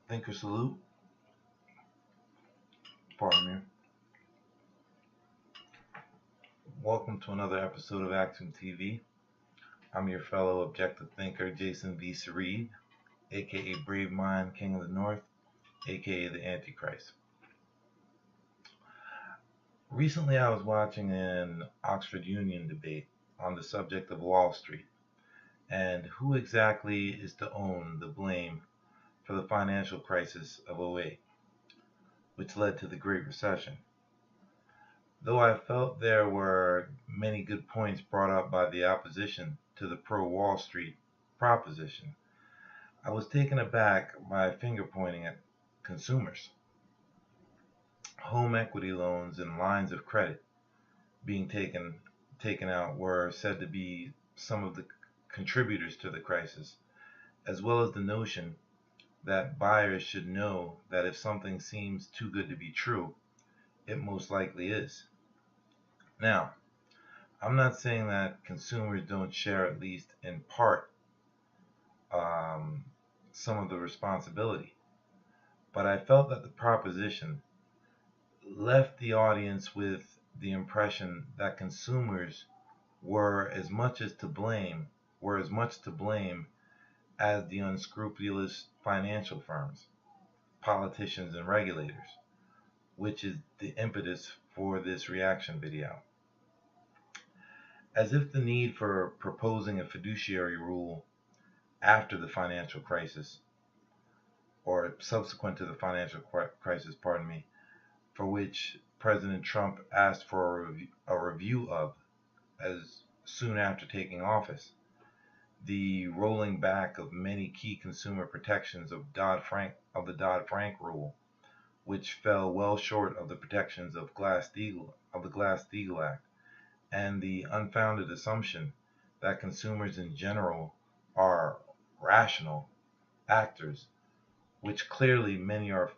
Thinker salute. Pardon me. Welcome to another episode of AXIOM TV. I'm your fellow objective thinker, Jason V. Sareed, aka Brave Mind, King of the North, aka the Antichrist. Recently, I was watching an Oxford Union debate on the subject of Wall Street and who exactly is to own the blame for the financial crisis of '08, which led to the Great Recession. Though I felt there were many good points brought up by the opposition to the pro-Wall Street proposition, I was taken aback by finger pointing at consumers. Home equity loans and lines of credit being taken out were said to be some of the contributors to the crisis, as well as the notion that buyers should know that if something seems too good to be true, it most likely is. Now, I'm not saying that consumers don't share, at least in part, some of the responsibility, but I felt that the proposition left the audience with the impression that consumers were as much to blame as the unscrupulous financial firms, politicians, and regulators, which is the impetus for this reaction video. As if the need for proposing a fiduciary rule after the financial crisis, or subsequent to the financial crisis, for which President Trump asked for a review of as soon after taking office, the rolling back of many key consumer protections of the Dodd-Frank rule, which fell well short of the protections of the Glass-Steagall Act, and the unfounded assumption that consumers in general are rational actors, which clearly many are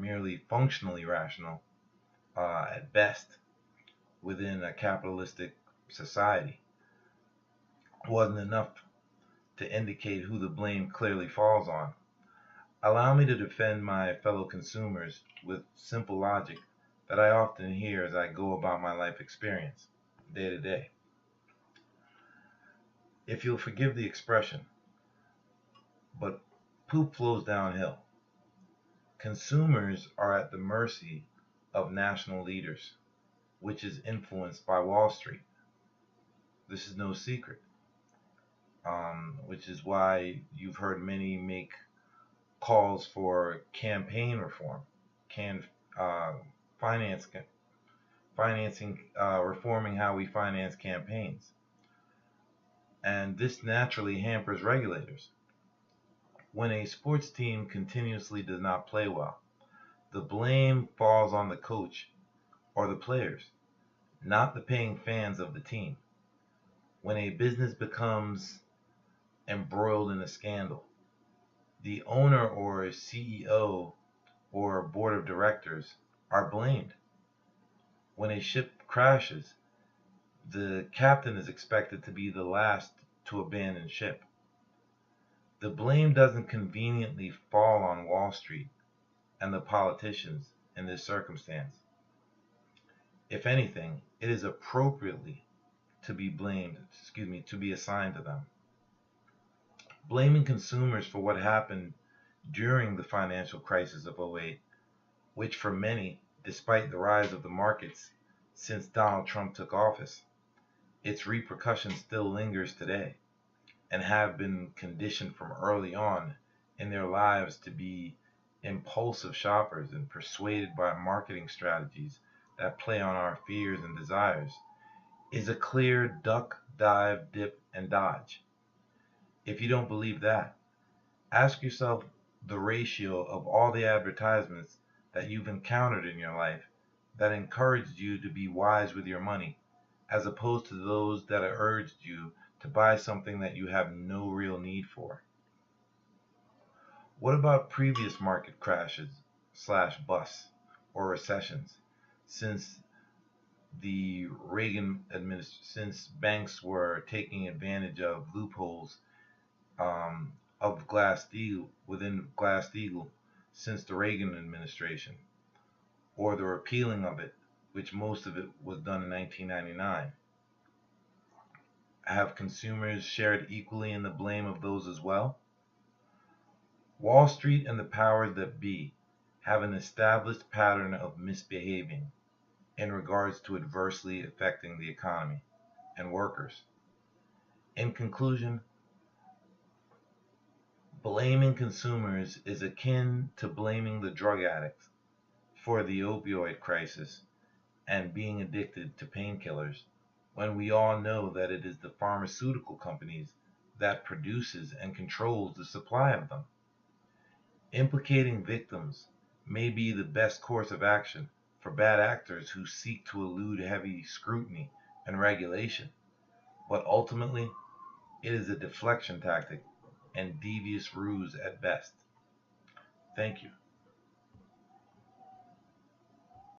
merely functionally rational at best within a capitalistic society, wasn't enough to indicate who the blame clearly falls on. Allow me to defend my fellow consumers with simple logic that I often hear as I go about my life experience, day to day. If you'll forgive the expression, but poop flows downhill. Consumers are at the mercy of national leaders, which is influenced by Wall Street. This is no secret, which is why you've heard many make calls for campaign reform, reforming how we finance campaigns. And this naturally hampers regulators. When a sports team continuously does not play well, the blame falls on the coach or the players, not the paying fans of the team. When a business becomes embroiled in a scandal, the owner or CEO or board of directors are blamed. When a ship crashes, the captain is expected to be the last to abandon ship. The blame doesn't conveniently fall on Wall Street and the politicians in this circumstance. If anything, it is appropriately to be assigned to them. Blaming consumers for what happened during the financial crisis of '08, which for many, despite the rise of the markets since Donald Trump took office, its repercussions still lingers today and have been conditioned from early on in their lives to be impulsive shoppers and persuaded by marketing strategies that play on our fears and desires, is a clear duck, dive, dip, and dodge. If you don't believe that, ask yourself the ratio of all the advertisements that you've encountered in your life that encouraged you to be wise with your money, as opposed to those that urged you to buy something that you have no real need for. What about previous market crashes / busts or recessions since the Reagan administration, since banks were taking advantage of loopholes of Glass-Steagall within Glass-Steagall since the Reagan administration, or the repealing of it, which most of it was done in 1999. Have consumers shared equally in the blame of those as well? Wall Street and the powers that be have an established pattern of misbehaving in regards to adversely affecting the economy and workers. In conclusion, blaming consumers is akin to blaming the drug addicts for the opioid crisis and being addicted to painkillers, when we all know that it is the pharmaceutical companies that produces and controls the supply of them. Implicating victims may be the best course of action for bad actors who seek to elude heavy scrutiny and regulation, but ultimately it is a deflection tactic and devious ruse at best. Thank you.